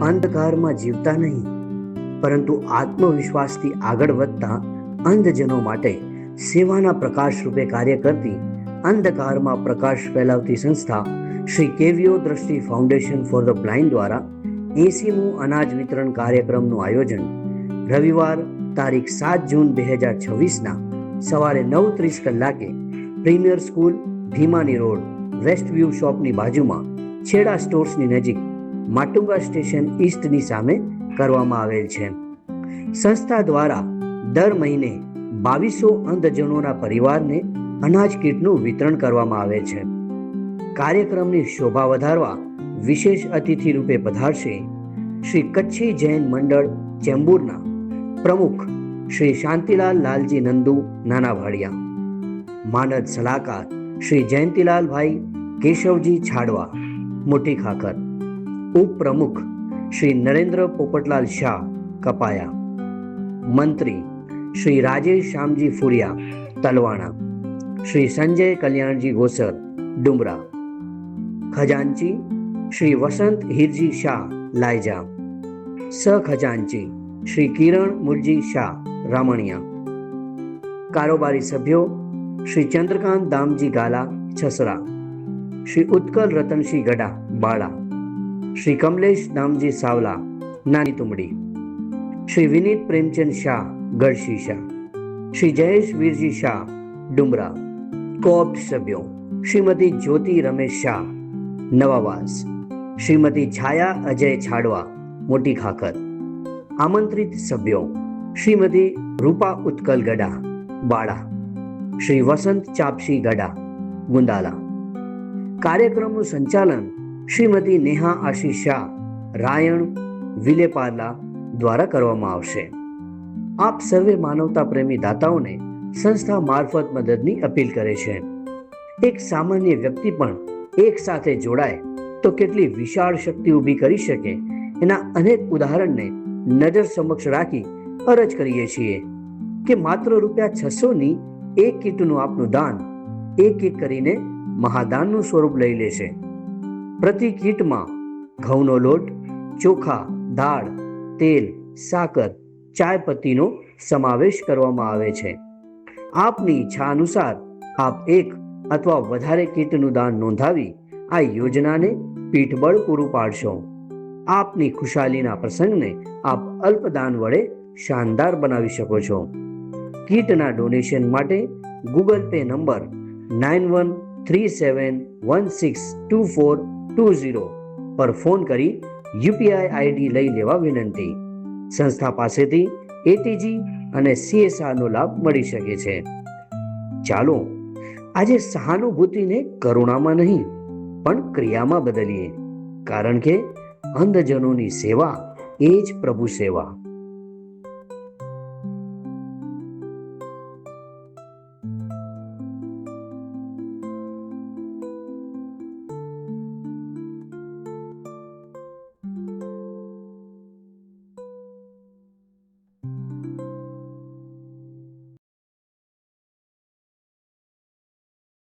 અંધકારમાં જીવતા નહીં, પરંતુ આત્મવિશ્વાસથી આગળ વધતા અંધજનો માટે સેવાના પ્રકાશ રૂપે કાર્ય કરતી અંધકારમાં પ્રકાશ ફેલાવતી સંસ્થા શ્રી કેવીઓ દ્રષ્ટિ ફાઉન્ડેશન ફોર ધ બ્લાઇન્ડ દ્વારા 80મું અનાજ વિતરણ કાર્યક્રમનું આયોજન રવિવાર તારીખ 7 જૂન 2026ના સવારે 9:30 કલાકે premier school, Bhimani road, west view શોપની બાજુમાં છેડા સ્ટોર્સની નજીક માટુંગા સ્ટેશન ઈસ્ટની સામે કરવામાં આવેલ છે. સંસ્થા દ્વારા દર મહિને 2200 અંધજનોના પરિવારને અનાજ કીટનું વિતરણ કરવામાં આવે છે. કાર્યક્રમની શોભા વધારવા વિશેષ અતિથિ રૂપે પધારશે શ્રી કચ્છી જૈન મંડળ ચેમ્બુરના પ્રમુખ શ્રી શાંતિલાલ લાલજી નંદુ નાનાભાડિયા, માનદ સલાહકાર શ્રી જયંતિલાલભાઈ કેશવજી છાડવા મોટી ખાખર, ઉપપ્રમુખ શ્રી નરેન્દ્ર પોપટલાલ શાહ કપાયા, મંત્રી શ્રી રાજેશ શ્યામજી ફુરિયા તલવાણા, શ્રી સંજય કલ્યાણજી ગોસર ડુમરા, ખજાનચી શ્રી વસંત હીરજી શાહ લાયજા, સહખજાનચી શ્રી કિરણ મુરજી શાહ રામણિયા, કારોબારી સભ્યો શ્રી ચંદ્રકાંત દામજી ગાલા છસરા, શ્રી ઉત્કલ રતનસિંહ ગડા બાળા, શ્રી કમલેશ દામજી સાવલા નાની તુમડી, શ્રી વિનીત પ્રેમચંદ શાહ ગઢશીશા, શ્રી જયેશ વીરજી શાહ ડુમરા. કોઓપ્ટ સભ્યો શ્રીમતી જ્યોતિ રમેશ શાહ નવાવાસ, શ્રીમતી છાયા અજય છાડવા મોટી ખાખર. આમંત્રિત સભ્યો શ્રીમતી રૂપા ઉત્કલ ગડા બાળા, શ્રી વસંત ચાપસી ગડા ગુંદાલા. કાર્યક્રમનું સંચાલન શ્રીમતી નેહા આશીષ શાહ રાયણ વિલેપાર્લા દ્વારા કરવામાં આવશે. આપ સર્વે માનવતા પ્રેમી દાતાઓને સંસ્થા મારફત મદદની અપીલ કરે છે. એક સામાન્ય વ્યક્તિ પણ એક સાથે જોડાય તો કેટલી વિશાળ શક્તિ ઊભી કરી શકે, એના અનેક ઉદાહરણને નજર સમક્ષ રાખી અરજ કરીએ છીએ કે માત્ર ₹600ની એક કીટનું આપનું દાન એક કરીને મહાદાનનું સ્વરૂપ લઈ લેશે. પ્રતિ કીટમાં ઘઉંનો લોટ, ચોખા, દાળ, તેલ, સાકર, ચાયપત્તીનો સમાવેશ કરવામાં આવે છે. આપની ઈચ્છા અનુસાર આપ એક અથવા વધારે કીટનું દાન નોંધાવી આ યોજનાને પીઠબળ પૂરું પાડશો. આપની ખુશાલીના પ્રસંગને આપ અલ્પદાન વડે શાનદાર બનાવી શકો છો. કીટના ડોનેશન માટે ગૂગલ પે નંબર 9137162420 પર ફોન કરી યુપીઆઈ આઈડી લઈ લેવા વિનંતી. સંસ્થા પાસેથી એટીજી અને સીએસઆરનો લાભ મળી શકે છે. ચાલો આજે સહાનુભૂતિને કરુણામાં નહીં પણ ક્રિયામાં બદલીએ, કારણ કે અંધજનોની સેવા એ જ પ્રભુ સેવા.